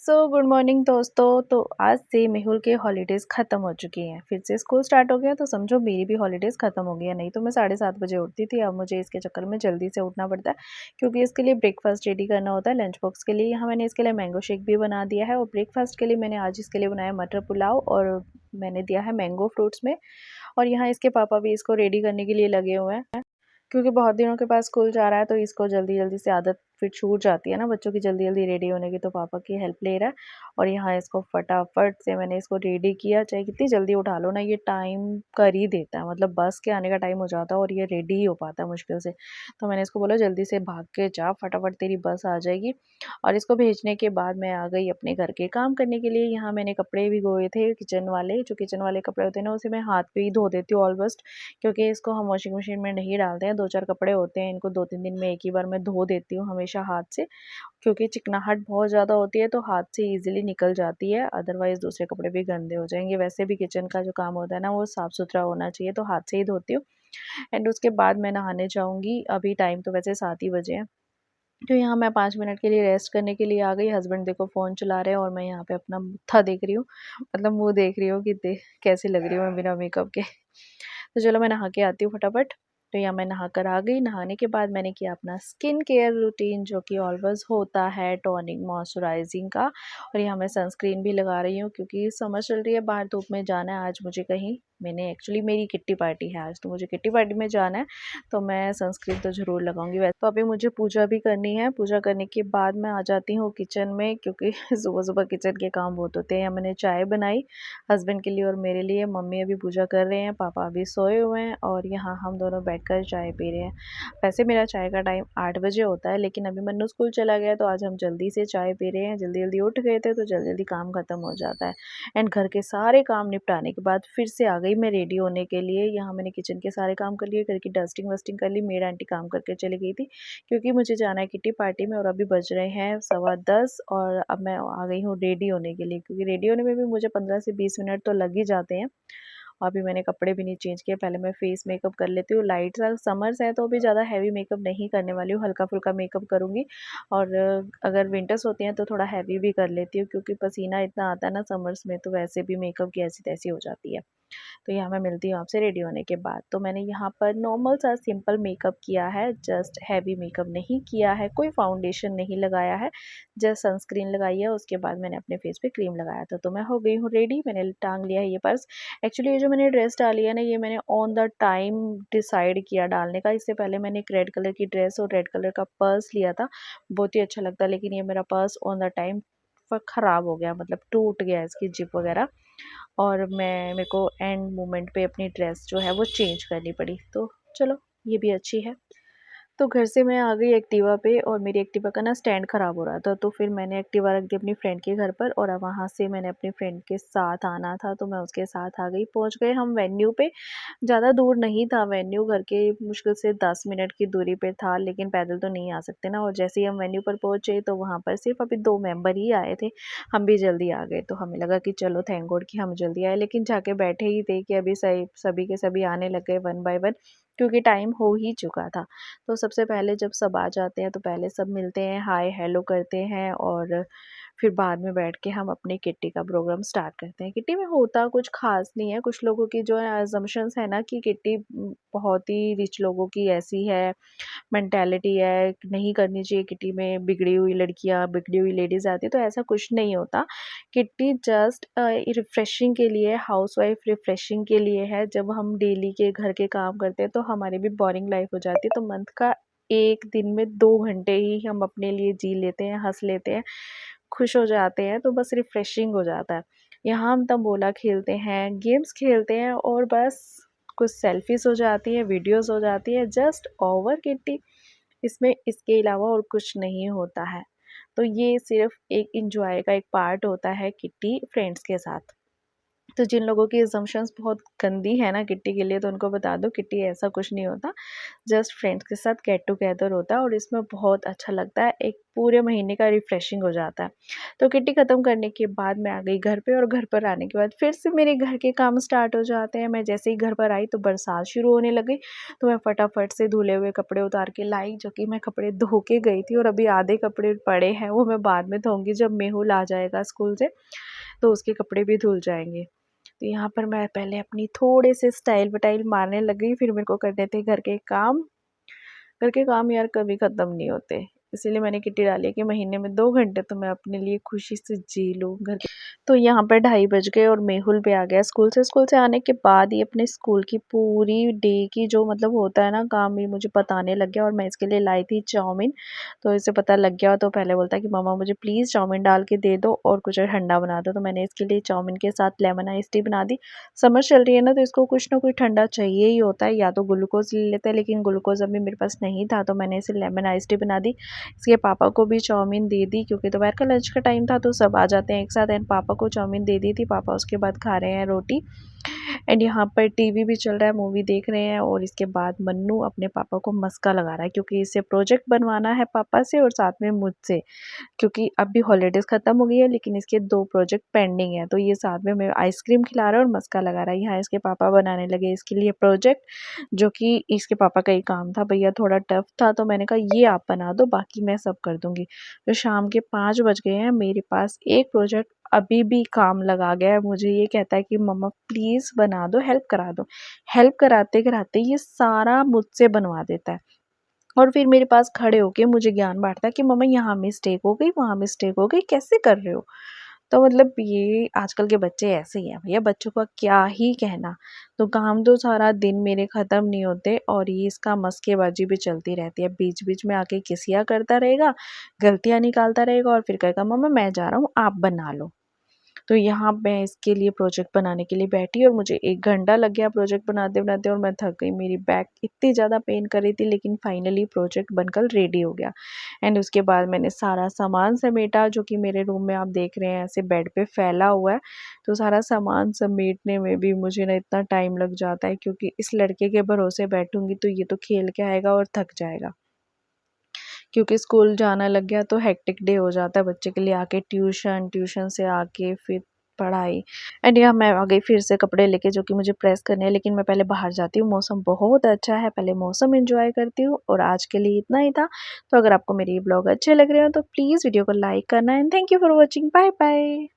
Good morning दोस्तों। तो आज से मेहुल के हॉलीडेज़ ख़त्म हो चुकी हैं, फिर से स्कूल स्टार्ट हो गया, तो समझो मेरी भी हॉलीडेज़ ख़त्म हो गई है। नहीं तो मैं 7:30 बजे उठती थी, अब मुझे इसके चक्कर में जल्दी से उठना पड़ता है क्योंकि इसके लिए ब्रेकफास्ट रेडी करना होता है लंच बॉक्स के लिए। यहाँ मैंने इसके लिए मैंगो शेक भी बना दिया है और ब्रेकफास्ट के लिए मैंने आज इसके लिए बनाया मटर पुलाव और मैंने दिया है मैंगो फ्रूट्स में। और यहाँ इसके पापा भी इसको रेडी करने के लिए लगे हुए हैं क्योंकि बहुत दिनों के बाद स्कूल जा रहा है, तो इसको जल्दी-जल्दी से आदत फिर छूट जाती है ना बच्चों की जल्दी-जल्दी रेडी होने की, तो पापा की हेल्प ले रहा है। और यहाँ इसको फटाफट से मैंने इसको रेडी किया, चाहे कितनी जल्दी उठा लो ना, ये टाइम कर ही देता है। मतलब बस के आने का टाइम हो जाता है और ये रेडी ही हो पाता है मुश्किल से। तो मैंने इसको बोला जल्दी से भाग के जा, फटाफट तेरी बस आ जाएगी। और इसको भेजने के बाद मैं आ गई अपने घर के काम करने के लिए। यहाँ मैंने कपड़े भिगोए थे किचन वाले, जो किचन वाले कपड़े होते हैं ना, उसे मैं हाथ पे ही धो देती हूँ ऑलमोस्ट, क्योंकि इसको हम वॉशिंग मशीन में नहीं डालते हैं। 2-4 कपड़े होते हैं, इनको 2-3 दिन में एक ही बार मैं धो देती हूँ हमेशा हाथ से, क्योंकि चिकनाहट बहुत ज़्यादा होती है तो हाथ से ईज़िली निकल जाती है, अदरवाइज़ दूसरे कपड़े भी गंदे हो जाएँगे। वैसे भी किचन का जो काम होता है ना, वो साफ़-सुथरा होना चाहिए, तो हाथ से ही धोती हूँ। एंड उसके बाद मैं नहाने जाऊँगी। अभी टाइम तो वैसे 7 ही बजे हैं। तो यहाँ मैं 5 मिनट के लिए रेस्ट करने के लिए आ गई। हस्बैंड देखो फ़ोन चला रहे हैं और मैं यहाँ पे अपना मत्था देख रही हूँ, मतलब मुँह देख रही हूँ कि दे कैसी लग रही हूँ मैं बिना मेकअप के। तो चलो मैं नहा के आती हूँ फटाफट। तो यहाँ मैं नहा कर आ गई। नहाने के बाद मैंने किया अपना स्किन केयर रूटीन, जो कि ऑलवेज़ होता है टोनिंग मॉइस्चराइज़िंग का। और यहाँ मैं सनस्क्रीन भी लगा रही हूँ क्योंकि समर चल रही है, बाहर धूप में जाना है आज मुझे कहीं। मैंने एक्चुअली मेरी किट्टी पार्टी है आज, तो मुझे किट्टी पार्टी में जाना है, तो मैं सनस्क्रीन तो ज़रूर लगाऊंगी। वैसे तो अभी मुझे पूजा भी करनी है। पूजा करने के बाद मैं आ जाती हूँ किचन में, क्योंकि सुबह सुबह किचन के काम बहुत होते हैं। यहाँ मैंने चाय बनाई हस्बैंड के लिए और मेरे लिए। मम्मी अभी पूजा कर रहे हैं, पापा अभी सोए हुए हैं और यहाँ हम दोनों बैठकर चाय पी रहे हैं। वैसे मेरा चाय का टाइम 8 बजे होता है, लेकिन अभी मन्नू स्कूल चला गया तो आज हम जल्दी से चाय पी रहे हैं। जल्दी जल्दी उठ गए थे तो जल्दी जल्दी काम खत्म हो जाता है। एंड घर के सारे काम निपटाने के बाद फिर से आ गई मैं रेडी होने के लिए। यहाँ मैंने किचन के सारे काम कर लिए, घर की डस्टिंग वस्टिंग कर ली। मेड आंटी काम करके चली गई थी क्योंकि मुझे जाना है किट्टी पार्टी में। और अभी बज रहे हैं 10:15 और अब मैं आ गई हूँ रेडी होने के लिए, क्योंकि रेडी होने में भी मुझे 15 से 20 मिनट तो लग ही जाते हैं। अभी मैंने कपड़े भी नहीं चेंज किए, पहले मैं फेस मेकअप कर लेती हूँ। लाइट सा समर्स है तो अभी ज़्यादा हैवी मेकअप नहीं करने वाली हूँ, हल्का-फुल्का मेकअप करूँगी। और अगर विंटर्स होती हैं तो थोड़ा हैवी भी कर लेती हूँ, क्योंकि पसीना इतना आता है ना समर्स में, तो वैसे भी मेकअप की ऐसी-तैसी हो जाती है। तो यहाँ मैं मिलती हूँ आपसे रेडी होने के बाद। तो मैंने यहाँ पर नॉर्मल सा सिंपल मेकअप किया है, जस्ट हैवी मेकअप नहीं किया है, कोई फाउंडेशन नहीं लगाया है, जस्ट सनस्क्रीन लगाई है। उसके बाद मैंने अपने फेस पे क्रीम लगाया था। तो मैं हो गई हूँ रेडी। मैंने टांग लिया है ये पर्स। एक्चुअली ये जो मैंने ड्रेस डाली है ना, ये मैंने ऑन द टाइम डिसाइड किया डालने का। इससे पहले मैंने एक रेड कलर की ड्रेस और रेड कलर का पर्स लिया था, बहुत ही अच्छा लगता, लेकिन ये मेरा पर्स ऑन द टाइम ख़राब हो गया, मतलब टूट गया इसकी जिप वगैरह। और मेरे को एंड मोमेंट पे अपनी ड्रेस जो है वो चेंज करनी पड़ी। तो चलो, ये भी अच्छी है। तो घर से मैं आ गई एक्टिवा पे और मेरी एक्टिवा का ना स्टैंड ख़राब हो रहा था, तो फिर मैंने एक्टिवा रख दी अपनी फ्रेंड के घर पर और अब वहाँ से मैंने अपनी फ्रेंड के साथ आना था, तो मैं उसके साथ आ गई। पहुँच गए हम वेन्यू पे। ज़्यादा दूर नहीं था वेन्यू, घर के मुश्किल से 10 मिनट की दूरी पे था, लेकिन पैदल तो नहीं आ सकते ना। और जैसे ही हम वेन्यू पर पहुँचे तो वहाँ पर सिर्फ अभी 2 मेंबर ही आए थे। हम भी जल्दी आ गए, तो हमें लगा कि चलो थैंक गॉड कि हम जल्दी आए, लेकिन जाके बैठे ही थे कि अभी सभी के सभी आने लग गए वन बाय वन, क्योंकि टाइम हो ही चुका था। तो सबसे पहले जब सब आ जाते हैं तो पहले सब मिलते हैं, हाय हेलो करते हैं और फिर बाद में बैठ के हम अपनी किट्टी का प्रोग्राम स्टार्ट करते हैं। किट्टी में होता कुछ ख़ास नहीं है। कुछ लोगों की जो है अज़म्पशन्स है ना कि किट्टी बहुत ही रिच लोगों की ऐसी है, मेंटालिटी है, नहीं करनी चाहिए किट्टी में, बिगड़ी हुई लड़कियाँ, बिगड़ी हुई लेडीज़ आती है, तो ऐसा कुछ नहीं होता। किट्टी जस्ट रिफ्रेशिंग के लिए, हाउसवाइफ रिफ्रेशिंग के लिए है। जब हम डेली के घर के काम करते हैं तो हमारी भी बोरिंग लाइफ हो जाती है, तो मंथ का 1 दिन में 2 घंटे ही हम अपने लिए जी लेते हैं, हँस लेते हैं, खुश हो जाते हैं, तो बस रिफ्रेशिंग हो जाता है। यहाँ हम तंबोला खेलते हैं, गेम्स खेलते हैं और बस कुछ सेल्फीज़ हो जाती है, वीडियोज़ हो जाती है, जस्ट ओवर किट्टी। इसमें इसके अलावा और कुछ नहीं होता है। तो ये सिर्फ़ एक एन्जॉय का एक पार्ट होता है किट्टी फ्रेंड्स के साथ। तो जिन लोगों की असम्पशन्स बहुत गंदी है ना किट्टी के लिए, तो उनको बता दो किट्टी ऐसा कुछ नहीं होता, जस्ट फ्रेंड्स के साथ गेट टुगेदर होता है और इसमें बहुत अच्छा लगता है, एक पूरे महीने का रिफ्रेशिंग हो जाता है। तो किट्टी ख़त्म करने के बाद मैं आ गई घर पे और घर पर आने के बाद फिर से मेरे घर के काम स्टार्ट हो जाते हैं। मैं जैसे ही घर पर आई तो बरसात शुरू होने लगी, तो मैं फटाफट से धुले हुए कपड़े उतार के लाई, जो कि मैं कपड़े धो के गई थी और अभी आधे कपड़े पड़े हैं, वो मैं बाद में धोऊँगी जब मेहुल आ जाएगा स्कूल से, तो उसके कपड़े भी धुल जाएँगे। तो यहाँ पर मैं पहले अपनी थोड़े से स्टाइल-वटाइल मारने लग गई, फिर मेरे को करने थे घर के काम। घर के काम यार कभी ख़त्म नहीं होते, इसीलिए मैंने किट्टी डाली है कि महीने में 2 घंटे तो मैं अपने लिए खुशी से जी लूँ घर के। तो यहाँ पर 2:30 बज गए और मेहुल भी आ गया स्कूल से। स्कूल से आने के बाद ही अपने स्कूल की पूरी डे की जो मतलब होता है ना काम, ये मुझे बताने लग गया और मैं इसके लिए लाई थी चाउमीन। तो इसे पता लग गया तो पहले बोलता है कि मम्मा मुझे प्लीज़ चाउमीन डाल के दे दो और कुछ ठंडा बना दो। तो मैंने इसके लिए चाउमीन के साथ लेमन आइस टी बना दी। समर चल रही है ना, तो इसको कुछ ना कुछ ठंडा चाहिए ही होता है, या तो ग्लूकोज़ ले लेते हैं, लेकिन ग्लूकोज़ अभी मेरे पास नहीं था, तो मैंने इसे लेमन आइस टी बना दी। इसके पापा को भी चाउमीन दे दी क्योंकि दोपहर का लंच का टाइम था, तो सब आ जाते हैं एक साथ, एंड पापा को चाउमीन दे दी थी। पापा उसके बाद खा रहे हैं रोटी, एंड यहाँ पर टीवी भी चल रहा है, मूवी देख रहे हैं। और इसके बाद मन्नू अपने पापा को मस्का लगा रहा है क्योंकि इसे प्रोजेक्ट बनवाना है पापा से और साथ में मुझसे, क्योंकि अभी हॉलीडेज़ ख़त्म हो गई है लेकिन इसके 2 प्रोजेक्ट पेंडिंग है। तो ये साथ में मैं आइसक्रीम खिला रहा है और मस्का लगा रहा है। यहाँ इसके पापा बनाने लगे इसके लिए प्रोजेक्ट, जो कि इसके पापा का ही काम था। भैया थोड़ा टफ था, तो मैंने कहा ये आप बना दो, बाकी मैं सब कर दूँगी। तो शाम के 5 बज गए हैं, मेरे पास एक प्रोजेक्ट अभी भी काम लगा गया है। मुझे ये कहता है कि मम्मा प्लीज़ बना दो, हेल्प करा दो। हेल्प कराते-कराते ये सारा मुझसे बनवा देता है। और फिर मेरे पास खड़े होके मुझे ज्ञान बाँटता है कि मम्मा यहाँ मिस्टेक हो गई, वहाँ मिस्टेक हो गई, कैसे कर रहे हो? तो मतलब ये आजकल के बच्चे ऐसे ही हैं भैया, बच्चों का क्या ही कहना। तो काम तो सारा दिन मेरे ख़त्म नहीं होते और ये इसका मस्केबाज़ी भी चलती रहती है। बीच-बीच में आके किसिया करता रहेगा, गलतियाँ निकालता रहेगा और फिर कहेगा मम्मा मैं जा रहा हूँ, आप बना लो। तो यहाँ मैं इसके लिए प्रोजेक्ट बनाने के लिए बैठी और मुझे 1 घंटा लग गया प्रोजेक्ट बनाते-बनाते और मैं थक गई। मेरी बैक इतनी ज़्यादा पेन कर रही थी, लेकिन फाइनली प्रोजेक्ट बनकर रेडी हो गया। एंड उसके बाद मैंने सारा सामान समेटा, जो कि मेरे रूम में आप देख रहे हैं ऐसे बेड पे फैला हुआ है। तो सारा सामान समेटने में भी मुझे ना इतना टाइम लग जाता है, क्योंकि इस लड़के के भरोसे बैठूँगी तो ये तो खेल के आएगा और थक जाएगा। क्योंकि स्कूल जाना लग गया तो हेक्टिक डे हो जाता है बच्चे के लिए, आके ट्यूशन, ट्यूशन से आके फिर पढ़ाई। एंड यहाँ मैं आ गई फिर से कपड़े लेके, जो कि मुझे प्रेस करने हैं, लेकिन मैं पहले बाहर जाती हूँ। मौसम बहुत अच्छा है, पहले मौसम एंजॉय करती हूँ। और आज के लिए इतना ही था। तो अगर आपको मेरे ये ब्लॉग अच्छे लग रहे हो तो प्लीज़ वीडियो को लाइक करना, and thank you for watching. Bye bye.